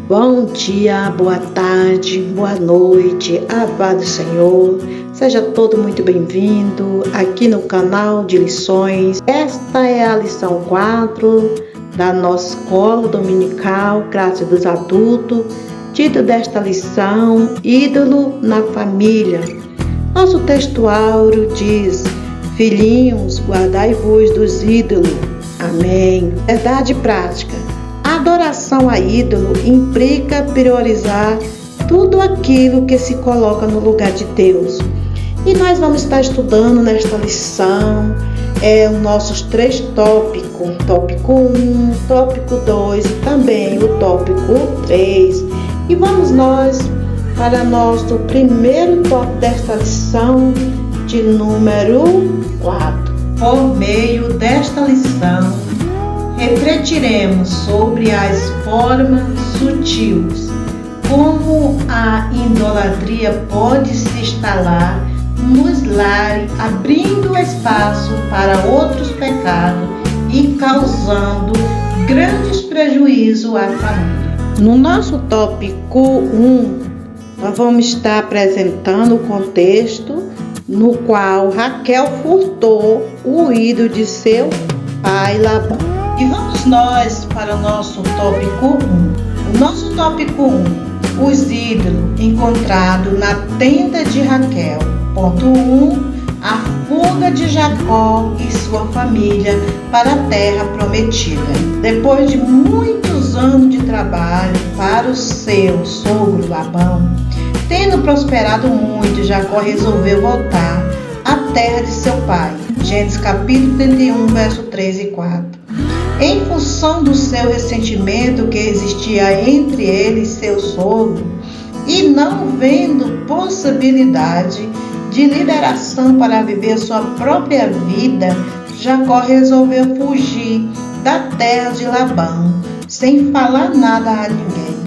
Bom dia, boa tarde, boa noite, amado Senhor. Seja todo muito bem-vindo aqui no canal de lições. Esta é a lição 4 da nossa escola dominical, Classe dos Adultos. Título desta lição: Ídolo na família. Nosso texto áureo diz: Filhinhos, guardai-vos dos ídolos. Amém. Verdade prática. A adoração a ídolo implica priorizar tudo aquilo que se coloca no lugar de Deus. E nós vamos estar estudando nesta lição os nossos 3 tópicos, tópico 1, tópico 2 e também o tópico 3. E vamos nós para nosso primeiro tópico desta lição, de número 4. Por meio desta lição, refletiremos sobre as formas sutis, como a idolatria pode se instalar nos lares, abrindo espaço para outros pecados e causando grandes prejuízos à família. No nosso tópico 1, nós vamos estar apresentando o contexto no qual Raquel furtou o ídolo de seu pai Labão. E vamos nós para o nosso tópico 1. O nosso tópico 1, os ídolos encontrados na tenda de Raquel. Ponto 1, a fuga de Jacó e sua família para a terra prometida. Depois de muitos anos de trabalho para o seu sogro Labão, tendo prosperado muito, Jacó resolveu voltar à terra de seu pai. Gênesis capítulo 31, verso 3 e 4. Em função do seu ressentimento que existia entre ele e seu sogro, e não vendo possibilidade de liberação para viver sua própria vida, Jacó resolveu fugir da terra de Labão, sem falar nada a ninguém.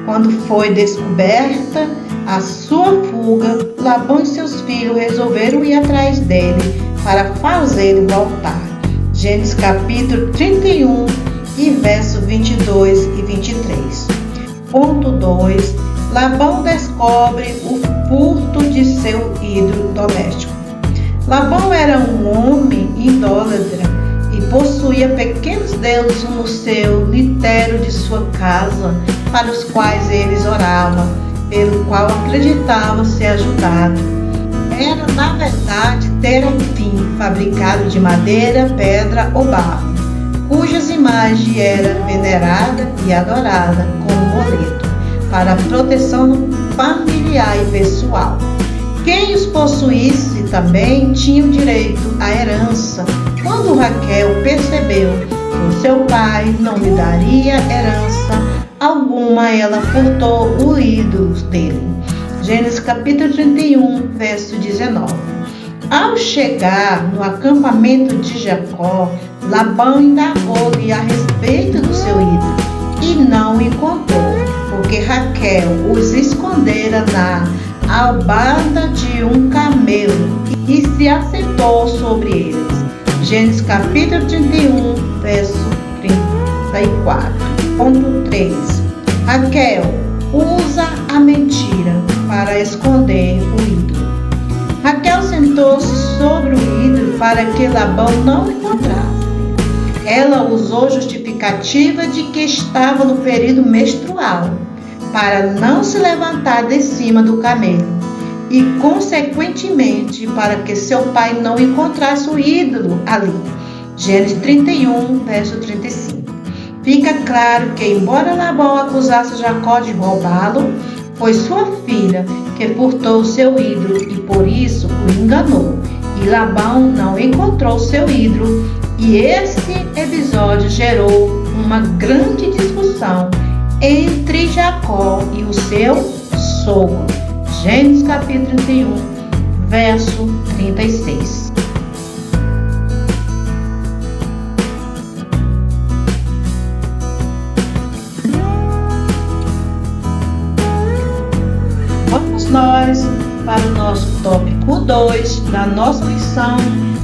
Quando foi descoberta a sua fuga, Labão e seus filhos resolveram ir atrás dele para fazê-lo voltar. Gênesis capítulo 31 e verso 22 e 23. Ponto 2. Labão descobre o furto de seu ídolo doméstico. Labão era um homem idólatra e possuía pequenos deuses no seu litério de sua casa, para os quais eles oravam, pelo qual acreditava ser ajudado. Era, na verdade, terafim, fabricado de madeira, pedra ou barro, cujas imagens eram veneradas e adoradas como boleto, para proteção familiar e pessoal. Quem os possuísse também tinha o direito à herança. Quando Raquel percebeu que o seu pai não lhe daria herança alguma, ela furtou o ídolo dele. Gênesis capítulo 31, verso 19. Ao chegar no acampamento de Jacó, Labão indagou-lhe a respeito do seu ídolo e não o encontrou, porque Raquel os escondera na albada de um camelo e se assentou sobre eles. Gênesis capítulo 31, verso 34. Ponto 3. Raquel usa a mentira para esconder o ídolo. Raquel sentou-se sobre o ídolo para que Labão não o encontrasse. Ela usou justificativa de que estava no período menstrual, para não se levantar de cima do camelo e, consequentemente, para que seu pai não encontrasse o ídolo ali. Gênesis 31, verso 35. Fica claro que, embora Labão acusasse Jacó de roubá-lo, foi sua filha que furtou seu ídolo e por isso o enganou. E Labão não encontrou seu ídolo, e esse episódio gerou uma grande discussão entre Jacó e o seu sogro. Gênesis capítulo 31, verso 36. Vamos nós para o nosso tópico 2 da nossa lição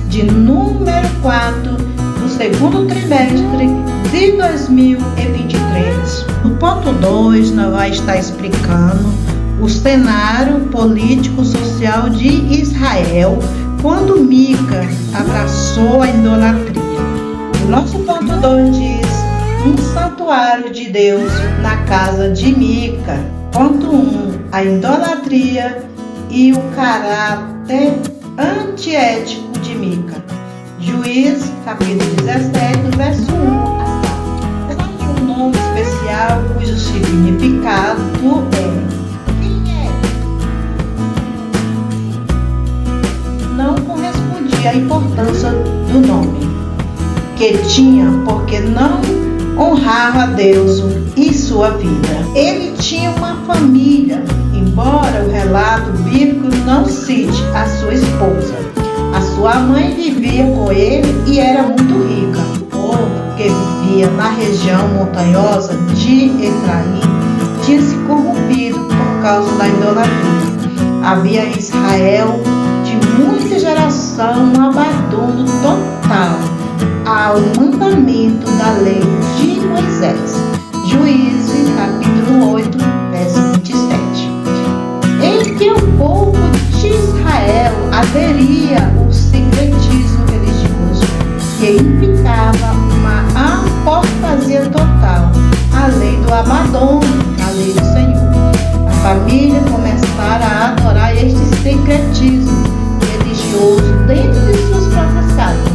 de número 4 dos segundo trimestre de 2023. No ponto 2, nós vamos estar explicando o cenário político-social de Israel quando Mica abraçou a idolatria. O nosso ponto 2 diz: um santuário de Deus na casa de Mica. Ponto 1, a idolatria e o caráter antiético de Mica. Juízes, capítulo 17, verso 1 a 4. Trata um nome especial cujo significado é: quem é? Não correspondia à importância do nome que tinha, porque não honrava a Deus e sua vida. Ele tinha uma família, embora o relato bíblico não cite a sua esposa. A sua mãe vivia com ele e era muito rica. O povo que vivia na região montanhosa de Efraim tinha se corrompido por causa da idolatria. Havia em Israel de muita geração um abandono total ao mandamento da lei de Moisés. Juízes, capítulo 8, verso 27. Em que o povo de Israel aderia ao secretismo religioso, que implicava uma apostasia total à lei do abandono, à lei do Senhor. A família começara a adorar este secretismo religioso dentro de suas próprias casas,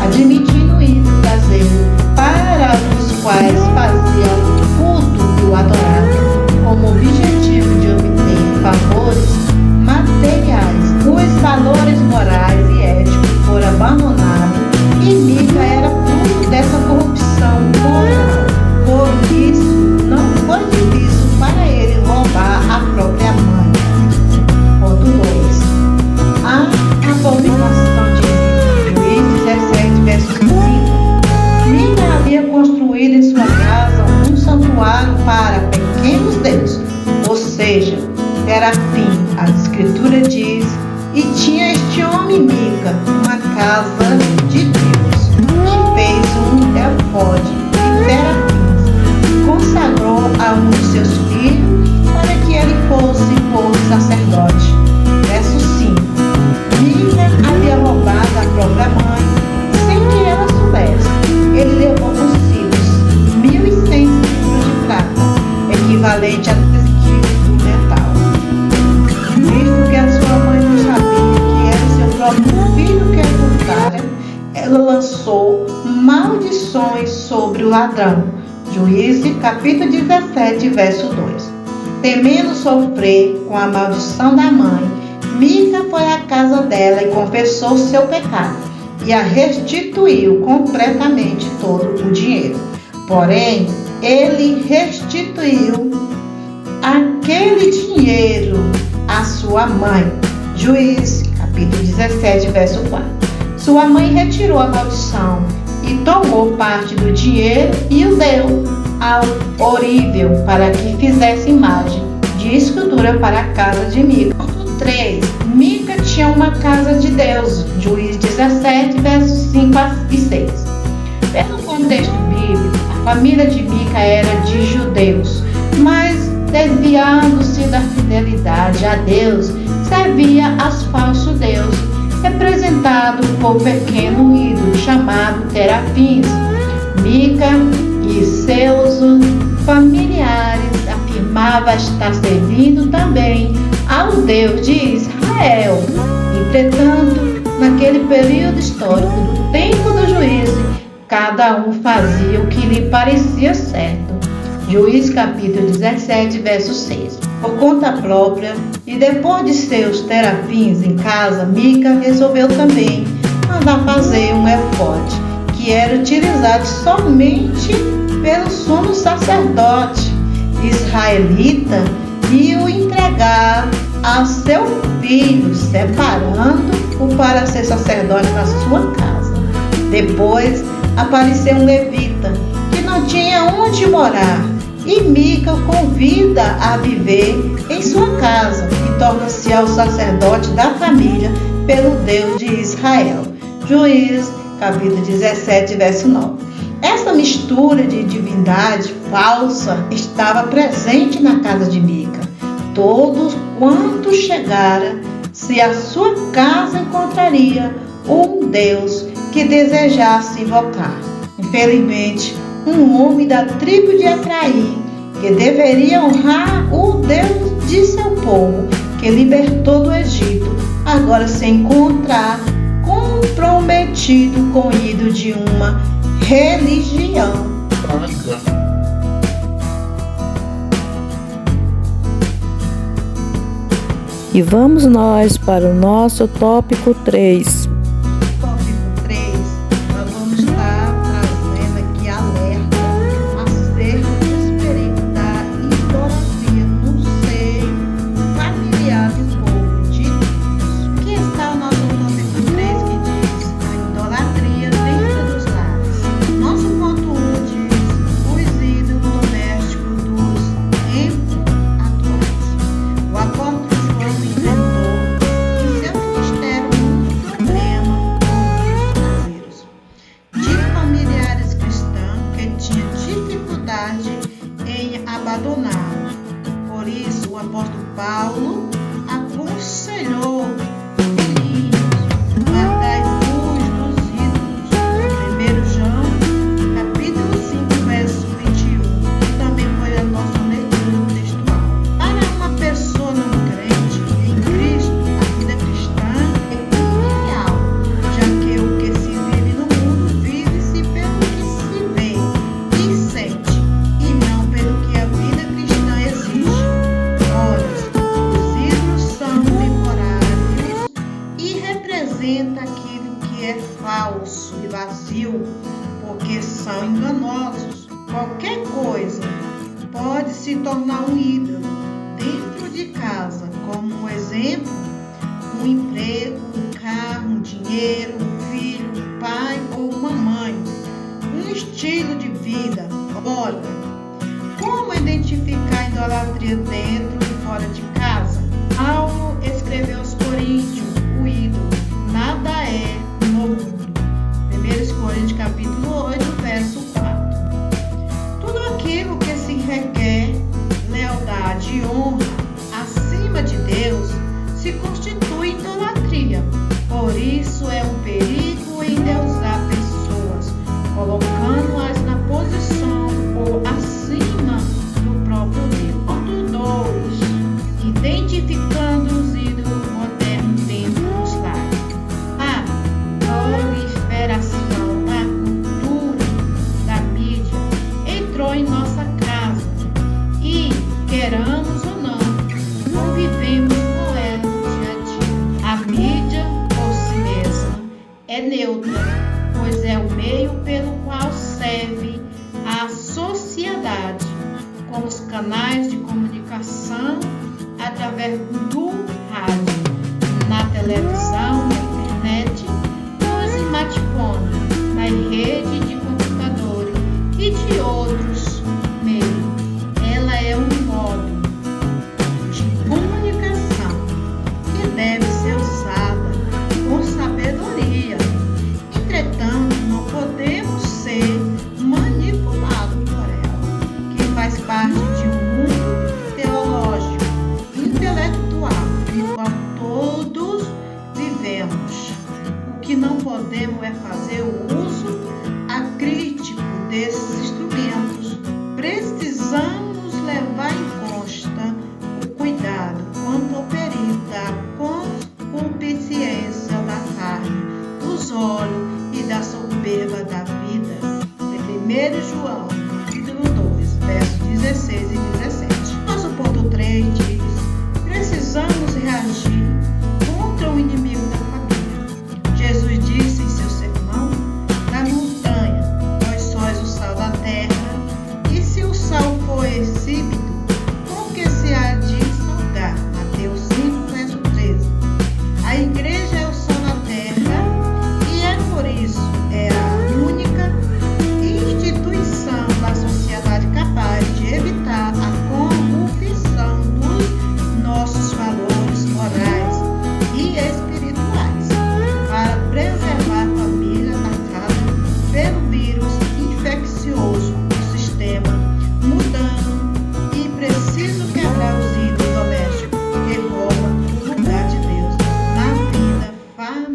admitindo ídolos caseiro para os quais faziam o culto e o adoravam, como objetivo de obter favores materiais. Os valores morais e éticos foram abandonados e Mica era fruto dessa corrupção moral. Por isso, não foi difícil para ele roubar a própria mãe. Ponto 2. A abominação de Juízes 17, verso 5. Mica havia construído em sua casa um santuário para pequenos deuses, ou seja, terafim, a escritura diz, e tinha este homem Mica uma casa de Deus, e fez um efode de terafins, consagrou a um de seus filhos para que ele fosse por sacerdote. Verso 5. Mica havia roubado a própria mãe, sem que ela soubesse. Ele levou consigo 1.100 quilos de prata, equivalente a 3 quilos do metal. Visto que a sua mãe não sabia que era seu próprio filho que ocultara, ela lançou maldições sobre o ladrão. Juízes, capítulo 17, verso 2. Temendo sofrer com a maldição da mãe, Mica foi à casa dela e confessou seu pecado, e a restituiu completamente todo o dinheiro. Porém, ele restituiu aquele dinheiro à sua mãe. Juízes, capítulo 17, verso 4. Sua mãe retirou a maldição e tomou parte do dinheiro e o deu ao orível para que fizesse imagem de escultura para a casa de Mica. 3. Mica tinha uma casa de Deus. Juízes 17, versos 5 e 6. Pelo contexto bíblico, a família de Mica era de judeus, mas desviando-se da fidelidade a Deus, servia aos falsos deuses, representado por pequeno ídolo chamado terafins. Mica e seus familiares afirmavam estar servindo também ao Deus de Israel. Entretanto, naquele período histórico do tempo do juízo, cada um fazia o que lhe parecia certo. Juízes capítulo 17, verso 6. Por conta própria, e depois de seus terafins em casa, Mica resolveu também mandar fazer um efode, que era utilizado somente pelo sumo sacerdote israelita, e o entregar a seu filho, separando-o para ser sacerdote na sua casa. Depois apareceu um levita que não tinha onde morar, e Mica o convida a viver em sua casa e torna-se ao sacerdote da família pelo Deus de Israel. Juízes, capítulo 17, verso 9. Essa mistura de divindade falsa estava presente na casa de Mica. Todos quantos chegara, se a sua casa encontraria um Deus que desejasse invocar. Infelizmente, um homem da tribo de Efraim, que deveria honrar o Deus de seu povo, que libertou do Egito, agora se encontrar comprometido com o ídolo de uma religião. E vamos nós para o nosso tópico 3. Tópico 3, nós vamos estar trazendo aqui alerta acerca dos perigos da idolatria no seio familiar do povo de Deus. Aqui está o nosso tópico 3, que diz a idolatria dentro dos lares. Nosso ponto 1 diz os ídolos domésticos dos tempos atuais. O apóstolo João enfrentou em seu ministério um problema com os brasileiros de familiares cristãos que tinham dificuldade em abandoná-lo. Por isso, o apóstolo Paulo aconselhou guardai-vos dos ídolos. 1 João, capítulo 5, verso 21, que também foi a nossa leitura textual. Para uma pessoa não crente em Cristo, a vida cristã é irreal, já que o que se vive no mundo vive-se pelo que se vê e sente, e não pelo que a vida cristã exige. Ora, os ídolos são temporários e representam aquilo que é falso e vazio, porque são enganosos. Qualquer coisa pode se tornar um ídolo dentro de casa, como um exemplo, um emprego, um carro, um dinheiro, um filho, um pai ou uma mãe, um estilo de vida. Ora, como identificar a idolatria dentro e fora de casa? Paulo escreveu aos Coríntios, o ídolo nada é no mundo. 1 Coríntios capítulo 8, verso 4. Tudo aquilo que se requer lealdade e honra acima de Deus se constitui idolatria. Por isso é um perigo endeusar pessoas, colocando-as na posição ou acima do próprio Deus. Ponto 2. Identificando os ídolos modernos dentro dos lares. A proliferação da cultura, da mídia, entrou em nossa casa e, queramos ou não, convivemos com ela no dia a dia. A mídia, por si mesma, é neutra, pois é o meio pelo qual serve a sociedade, como os canais de comunicação através do rádio, na televisão, na internet, nos smartphones, na rede de computadores e de outros meios. Ela é um modo de comunicação que deve ser usada com sabedoria. Entretanto, não podemos ser manipulados por ela, que faz parte de um mundo teológico, intelectual, no qual todos vivemos. O que não podemos é fazer o uso acrítico desses instrumentos. Precisamos levar em conta o cuidado quanto ao perigo da concupiscência da carne, dos olhos e da soberba da vida. 1 João, capítulo 2, versos 16 e 17. Nosso ponto 3 diz: precisamos reagir contra o inimigo da família. Jesus disse em seu sermão da montanha: vós sois o sal da terra, e se o sal for insípido, com que se há de salgar? Mateus 5, verso 13. A igreja é o sal da terra e é por isso a única instituição da sociedade capaz de evitar a corrupção dos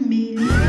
família.